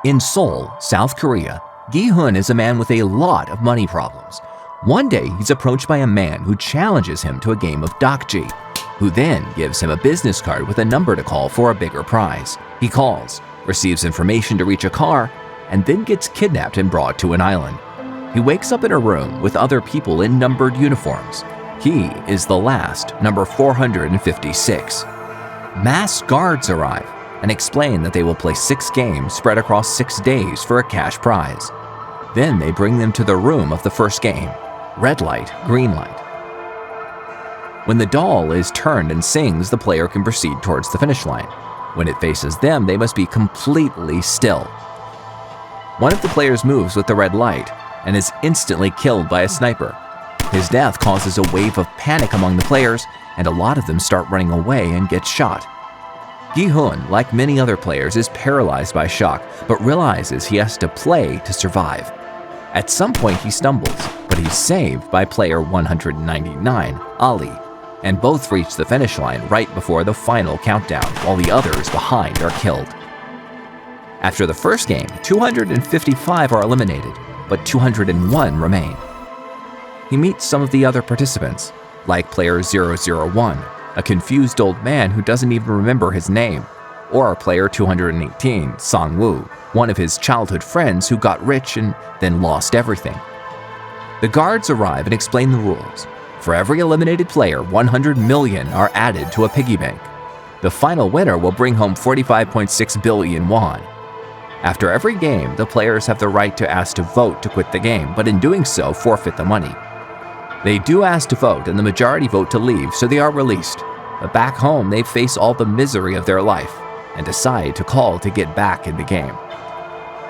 In Seoul, South Korea, Gi-hun is a man with a lot of money problems. One day, he's approached by a man who challenges him to a game of dokji, who then gives him a business card with a number to call for a bigger prize. He calls, receives information to reach a car, and then gets kidnapped and brought to an island. He wakes up in a room with other people in numbered uniforms. He is the last, number 456. Masked guards arrive and explain that they will play 6 games spread across 6 days for a cash prize. Then they bring them to the room of the first game, red light, green light. When the doll is turned and sings, the player can proceed towards the finish line. When it faces them, they must be completely still. One of the players moves with the red light and is instantly killed by a sniper. His death causes a wave of panic among the players, and a lot of them start running away and get shot. Gi-hun, like many other players, is paralyzed by shock, but realizes he has to play to survive. At some point he stumbles, but he's saved by player 199, Ali, and both reach the finish line right before the final countdown, while the others behind are killed. After the first game, 255 are eliminated, but 201 remain. He meets some of the other participants, like player 001, a confused old man who doesn't even remember his name, or player 218, Sang-woo, one of his childhood friends who got rich and then lost everything. The guards arrive and explain the rules. For every eliminated player, 100 million are added to a piggy bank. The final winner will bring home 45.6 billion won. After every game, the players have the right to ask to vote to quit the game, but in doing so, forfeit the money. They do ask to vote, and the majority vote to leave, so they are released. But back home, they face all the misery of their life and decide to call to get back in the game.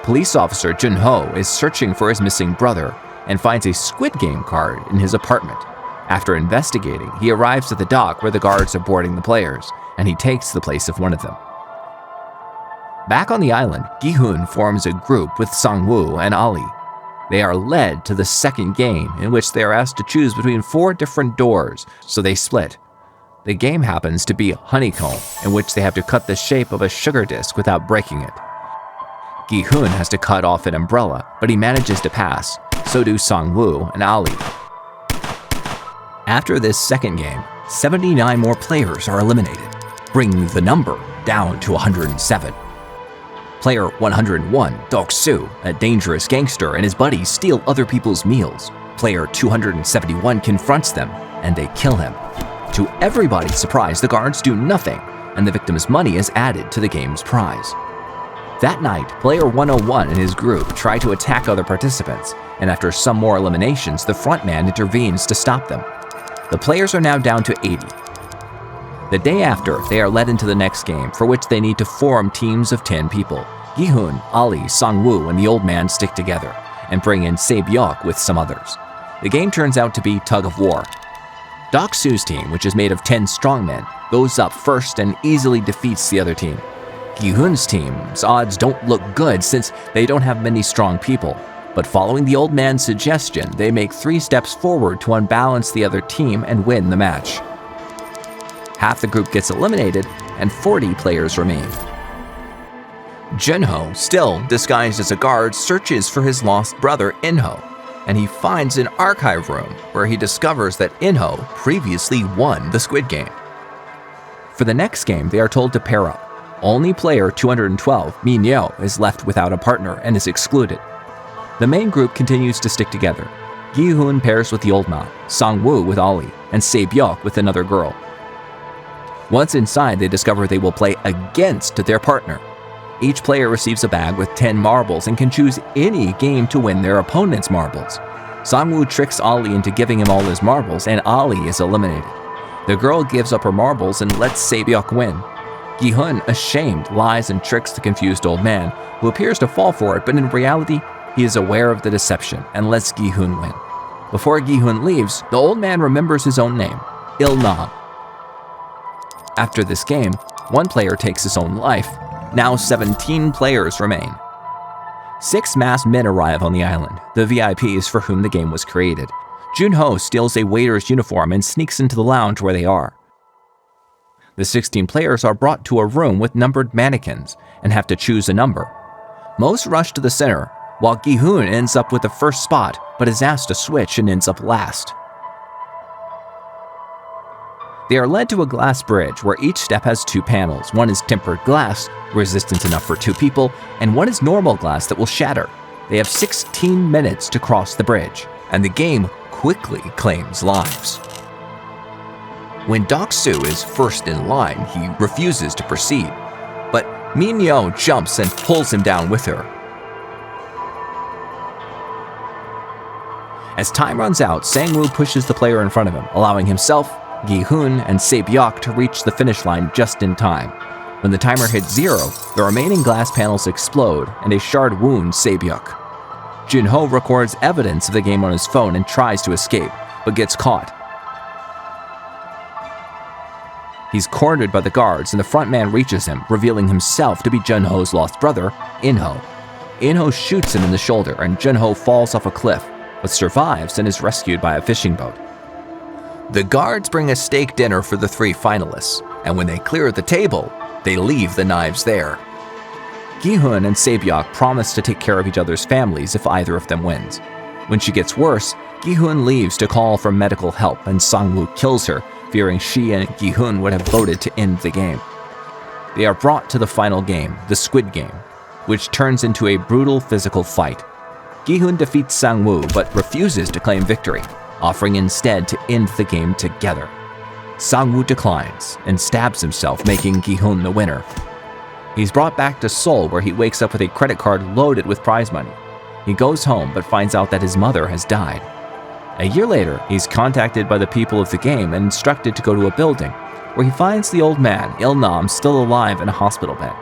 Police officer Jun-ho is searching for his missing brother and finds a Squid Game card in his apartment. After investigating, he arrives at the dock where the guards are boarding the players, and he takes the place of one of them. Back on the island, Gi-hun forms a group with Sang-woo and Ali. They are led to the second game, in which they are asked to choose between 4 different doors, so they split. The game happens to be Honeycomb, in which they have to cut the shape of a sugar disc without breaking it. Gi-hun has to cut off an umbrella, but he manages to pass, so do Sang-woo and Ali. After this second game, 79 more players are eliminated, bringing the number down to 107. Player 101, Dok-soo, a dangerous gangster, and his buddies steal other people's meals. Player 271 confronts them, and they kill him. To everybody's surprise, the guards do nothing, and the victim's money is added to the game's prize. That night, player 101 and his group try to attack other participants, and after some more eliminations, the frontman intervenes to stop them. The players are now down to 80. The day after, they are led into the next game, for which they need to form teams of 10 people. Gi-hun, Ali, Sang-woo, and the old man stick together, and bring in Se-byuk with some others. The game turns out to be tug of war. Dok-soo's team, which is made of 10 strongmen, goes up first and easily defeats the other team. Gi-hun's team's odds don't look good since they don't have many strong people, but following the old man's suggestion, they make 3 steps forward to unbalance the other team and win the match. Half the group gets eliminated, and 40 players remain. Jun-ho, still disguised as a guard, searches for his lost brother In-ho, and he finds an archive room where he discovers that In-ho previously won the Squid Game. For the next game, they are told to pair up. Only player 212, Min-yo, is left without a partner and is excluded. The main group continues to stick together. Gi-hun pairs with the old man, Sang-woo with Ali, and Se-byuk with another girl. Once inside, they discover they will play against their partner. Each player receives a bag with 10 marbles and can choose any game to win their opponent's marbles. Sang-woo tricks Ali into giving him all his marbles, and Ali is eliminated. The girl gives up her marbles and lets Se-byuk win. Gi-hun, ashamed, lies and tricks the confused old man, who appears to fall for it, but in reality, he is aware of the deception and lets Gi-hun win. Before Gi-hun leaves, the old man remembers his own name, Il-na. After this game, one player takes his own life. Now 17 players remain. 6 masked men arrive on the island, the VIPs for whom the game was created. Jun-ho steals a waiter's uniform and sneaks into the lounge where they are. The 16 players are brought to a room with numbered mannequins and have to choose a number. Most rush to the center, while Gi-hun ends up with the first spot but is asked to switch and ends up last. They are led to a glass bridge where each step has 2 panels. One is tempered glass, resistance enough for 2 people, and one is normal glass that will shatter. They have 16 minutes to cross the bridge, and the game quickly claims lives. When Dok-soo is first in line, he refuses to proceed, but Min-yo jumps and pulls him down with her. As time runs out, Sang-woo pushes the player in front of him, allowing himself, Gi-hun, and Se-byuk to reach the finish line just in time. When the timer hits 0, the remaining glass panels explode, and a shard wounds Se-byuk. Jun-ho records evidence of the game on his phone and tries to escape, but gets caught. He's cornered by the guards, and the front man reaches him, revealing himself to be Jun-ho's lost brother, In-ho. In-ho shoots him in the shoulder, and Jun-ho falls off a cliff, but survives and is rescued by a fishing boat. The guards bring a steak dinner for the 3 finalists, and when they clear the table, they leave the knives there. Gi-hun and Se-byuk promise to take care of each other's families if either of them wins. When she gets worse, Gi-hun leaves to call for medical help, and Sang-woo kills her, fearing she and Gi-hun would have voted to end the game. They are brought to the final game, the Squid game, which turns into a brutal physical fight. Gi-hun defeats Sang-woo but refuses to claim victory, offering instead to end the game together. Sang-woo declines and stabs himself, making Gi-hun the winner. He's brought back to Seoul, where he wakes up with a credit card loaded with prize money. He goes home but finds out that his mother has died. A year later, he's contacted by the people of the game and instructed to go to a building, where he finds the old man, Il-nam, still alive in a hospital bed.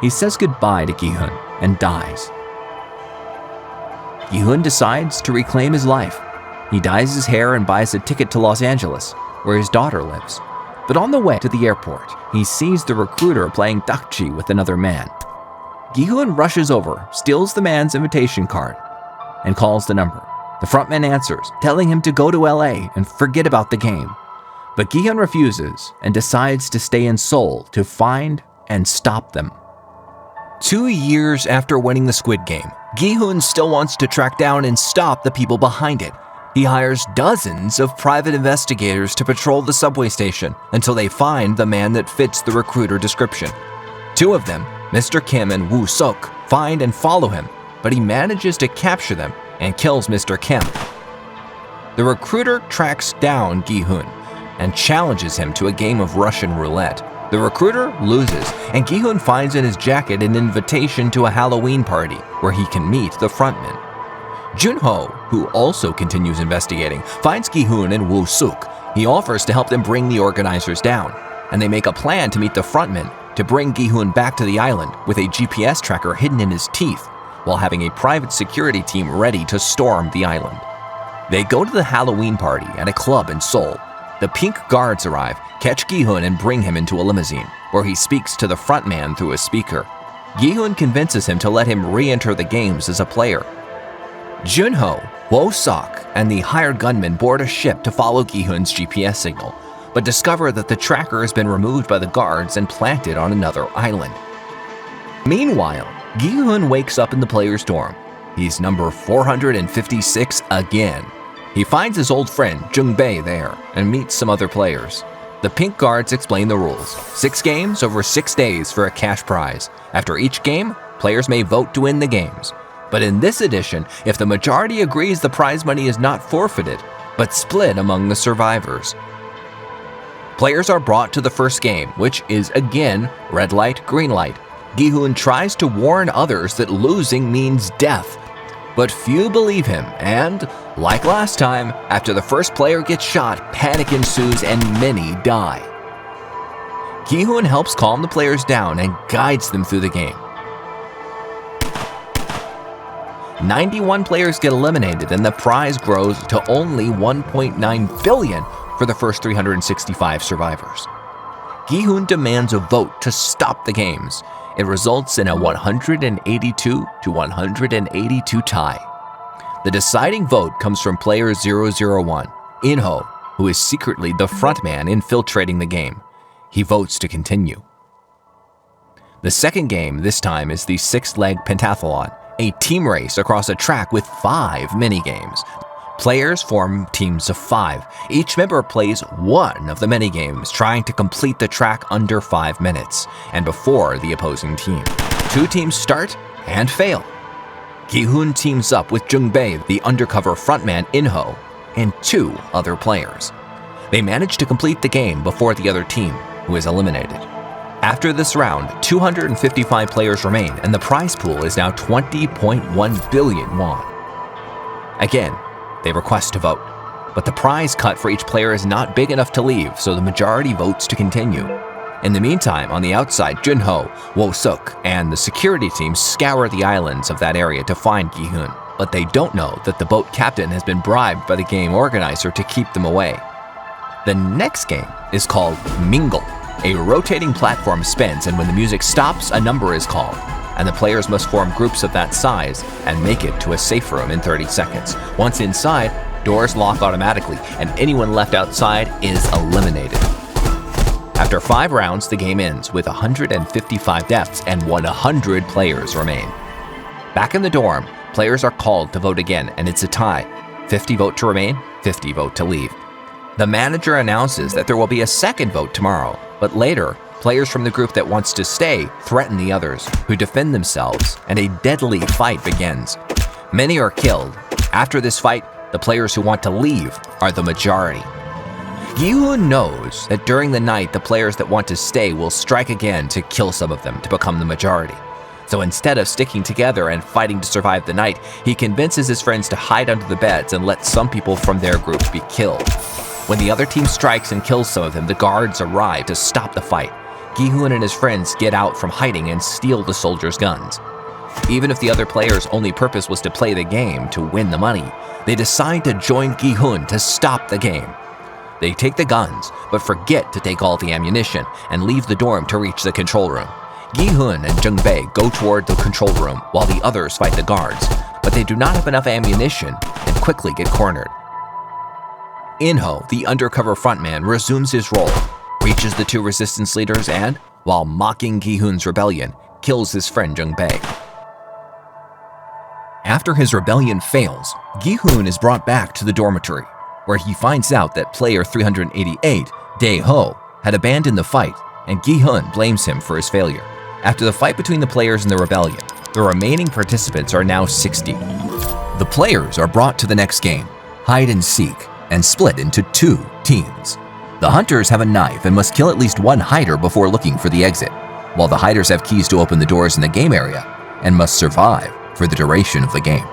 He says goodbye to Gi-hun and dies. Gi-hun decides to reclaim his life. He dyes his hair and buys a ticket to Los Angeles, where his daughter lives. But on the way to the airport, he sees the recruiter playing dakji with another man. Gi-hun rushes over, steals the man's invitation card, and calls the number. The frontman answers, telling him to go to LA and forget about the game. But Gi-hun refuses and decides to stay in Seoul to find and stop them. 2 years after winning the Squid Game, Gi-hun still wants to track down and stop the people behind it. He hires dozens of private investigators to patrol the subway station until they find the man that fits the recruiter description. 2 of them, Mr. Kim and Woo Sok, find and follow him, but he manages to capture them and kills Mr. Kim. The recruiter tracks down Gi-hun and challenges him to a game of Russian roulette. The recruiter loses, and Gi-hun finds in his jacket an invitation to a Halloween party where he can meet the frontman. Jun-ho, who also continues investigating, finds Gi-hun and Woo Sok. He offers to help them bring the organizers down, and they make a plan to meet the frontman to bring Gi-hun back to the island with a GPS tracker hidden in his teeth, while having a private security team ready to storm the island. They go to the Halloween party at a club in Seoul. The pink guards arrive, catch Gi-hun and bring him into a limousine, where he speaks to the frontman through a speaker. Gi-hun convinces him to let him re-enter the games as a player. Jun-ho, Woo Sok, and the hired gunman board a ship to follow Gi-hun's GPS signal, but discover that the tracker has been removed by the guards and planted on another island. Meanwhile, Gi-hun wakes up in the player's dorm. He's number 456 again. He finds his old friend Jung-bae there and meets some other players. The pink guards explain the rules. 6 games over 6 days for a cash prize. After each game, players may vote to win the games. But in this edition, if the majority agrees, the prize money is not forfeited, but split among the survivors. Players are brought to the first game, which is again red light, green light. Gi-hun tries to warn others that losing means death, but few believe him, and, like last time, after the first player gets shot, panic ensues and many die. Gi-hun helps calm the players down and guides them through the game. 91 players get eliminated, and the prize grows to only 1.9 billion for the first 365 survivors. Gi-hun demands a vote to stop the games. It results in a 182 to 182 tie. The deciding vote comes from player 001, In-ho, who is secretly the frontman infiltrating the game. He votes to continue. The second game this time is the 6-leg pentathlon, a team race across a track with 5 minigames. Players form teams of 5. Each member plays one of the minigames, trying to complete the track under 5 minutes, and before the opposing team. 2 teams start and fail. Gi-hun teams up with Jung-bae, the undercover frontman In-ho, and 2 other players. They manage to complete the game before the other team, who is eliminated. After this round, 255 players remain, and the prize pool is now 20.1 billion won. Again, they request to vote, but the prize cut for each player is not big enough to leave, so the majority votes to continue. In the meantime, on the outside, Junho, Wo-suk, and the security team scour the islands of that area to find Gi-hun, but they don't know that the boat captain has been bribed by the game organizer to keep them away. The next game is called Mingle. A rotating platform spins, and when the music stops, a number is called, and the players must form groups of that size and make it to a safe room in 30 seconds. Once inside, doors lock automatically, and anyone left outside is eliminated. After 5 rounds, the game ends with 155 deaths and 100 players remain. Back in the dorm, players are called to vote again, and it's a tie. 50 vote to remain, 50 vote to leave. The manager announces that there will be a second vote tomorrow, but later, players from the group that wants to stay threaten the others, who defend themselves, and a deadly fight begins. Many are killed. After this fight, the players who want to leave are the majority. Gi-hun knows that during the night, the players that want to stay will strike again to kill some of them to become the majority. So instead of sticking together and fighting to survive the night, he convinces his friends to hide under the beds and let some people from their group be killed. When the other team strikes and kills some of them, the guards arrive to stop the fight. Gi-hun and his friends get out from hiding and steal the soldiers' guns. Even if the other players' only purpose was to play the game to win the money, they decide to join Gi-hun to stop the game. They take the guns, but forget to take all the ammunition and leave the dorm to reach the control room. Gi-hun and Jung-bae go toward the control room while the others fight the guards, but they do not have enough ammunition and quickly get cornered. In-ho, the undercover frontman, resumes his role, reaches the 2 resistance leaders, and, while mocking Gi-hun's rebellion, kills his friend Jung-bae. After his rebellion fails, Gi-hun is brought back to the dormitory, where he finds out that player 388, Dae-ho, had abandoned the fight, and Gi-hun blames him for his failure. After the fight between the players and the rebellion, the remaining participants are now 60. The players are brought to the next game, hide and seek, and split into 2 teams. The hunters have a knife and must kill at least 1 hider before looking for the exit, while the hiders have keys to open the doors in the game area and must survive for the duration of the game.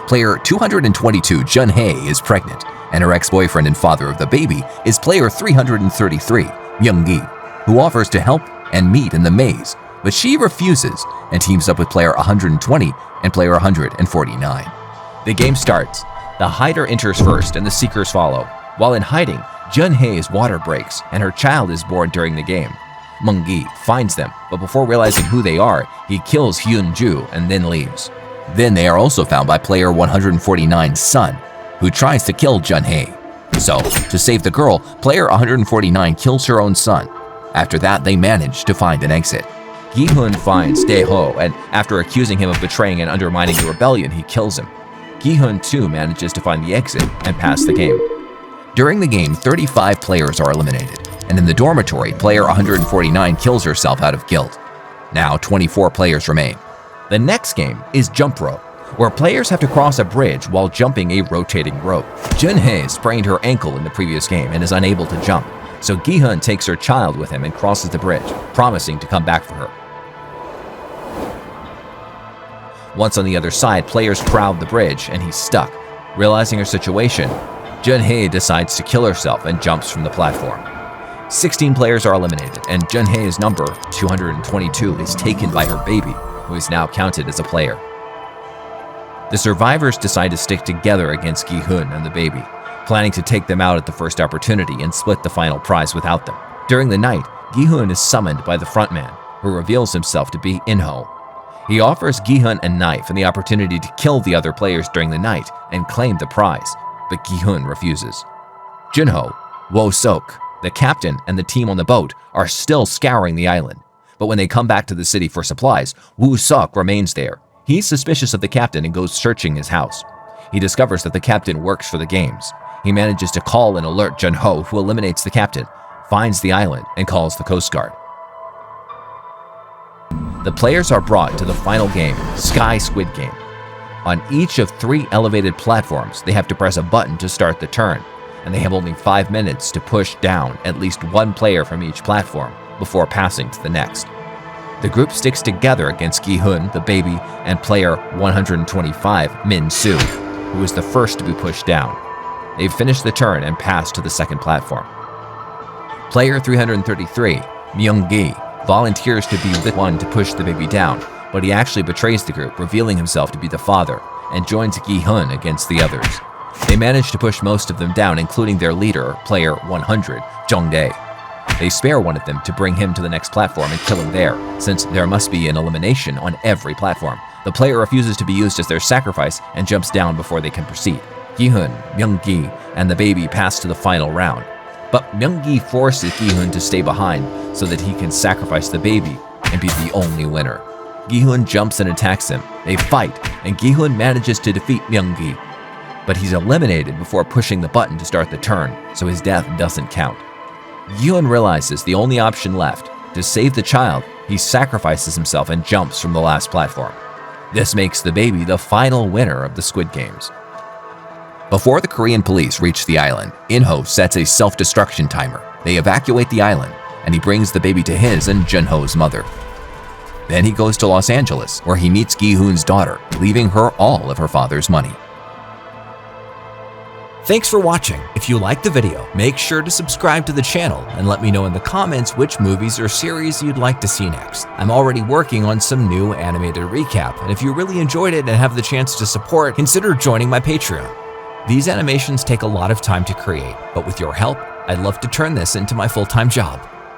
Player 222 Jun-hae is pregnant, and her ex-boyfriend and father of the baby is player 333 Myung-gi, who offers to help and meet in the maze, but she refuses and teams up with player 120 and player 149. The game starts. The hider enters first and the seekers follow. While in hiding, Jun-hae's water breaks and her child is born during the game. Myung-gi finds them, but before realizing who they are, he kills Hyun-ju and then leaves. Then they are also found by player 149's son, who tries to kill Jun-hae. So, to save the girl, player 149 kills her own son. After that, they manage to find an exit. Gi-hun finds Dae-ho, and after accusing him of betraying and undermining the rebellion, he kills him. Gi-hun too manages to find the exit and pass the game. During the game, 35 players are eliminated, and in the dormitory, player 149 kills herself out of guilt. Now 24 players remain. The next game is Jump Rope, where players have to cross a bridge while jumping a rotating rope. Jun-hae sprained her ankle in the previous game and is unable to jump, so Gi-hun takes her child with him and crosses the bridge, promising to come back for her. Once on the other side, players crowd the bridge and he's stuck. Realizing her situation, Jun-hae decides to kill herself and jumps from the platform. 16 players are eliminated, and Jun-hae's number, 222, is taken by her baby, who is now counted as a player. The survivors decide to stick together against Gi-hun and the baby, planning to take them out at the first opportunity and split the final prize without them. During the night, Gi-hun is summoned by the frontman, who reveals himself to be In-ho. He offers Gi-hun a knife and the opportunity to kill the other players during the night and claim the prize, but Gi-hun refuses. Junho, Wo-suk, the captain, and the team on the boat are still scouring the island, But when they come back to the city for supplies, Woo Suk remains there. He's suspicious of the captain and goes searching his house. He discovers that the captain works for the games. He manages to call and alert Jun-ho, who eliminates the captain, finds the island, and calls the Coast Guard. The players are brought to the final game, Sky Squid Game. On each of 3 elevated platforms, they have to press a button to start the turn, and they have only 5 minutes to push down at least 1 player from each platform before passing to the next. The group sticks together against Gi-hun, the baby, and player 125, Min-soo, who is the first to be pushed down. They've finished the turn and passed to the second platform. Player 333, Myung-gi, volunteers to be the one to push the baby down, but he actually betrays the group, revealing himself to be the father, and joins Gi-hun against the others. They manage to push most of them down, including their leader, player 100, Jung-dae. They spare one of them to bring him to the next platform and kill him there, since there must be an elimination on every platform. The player refuses to be used as their sacrifice and jumps down before they can proceed. Gi-hun, Myung-gi, and the baby pass to the final round. But Myung-gi forces Gi-hun to stay behind so that he can sacrifice the baby and be the only winner. Gi-hun jumps and attacks him. They fight, and Gi-hun manages to defeat Myung-gi. But he's eliminated before pushing the button to start the turn, so his death doesn't count. Gi-hun realizes the only option left. To save the child, he sacrifices himself and jumps from the last platform. This makes the baby the final winner of the Squid Games. Before the Korean police reach the island, In-ho sets a self-destruction timer. They evacuate the island, and he brings the baby to his and Jun-ho's mother. Then he goes to Los Angeles, where he meets Gi-hun's daughter, leaving her all of her father's money. Thanks for watching. If you liked the video, make sure to subscribe to the channel and let me know in the comments which movies or series you'd like to see next. I'm already working on some new animated recap, and if you really enjoyed it and have the chance to support, consider joining my Patreon. These animations take a lot of time to create, but with your help, I'd love to turn this into my full-time job.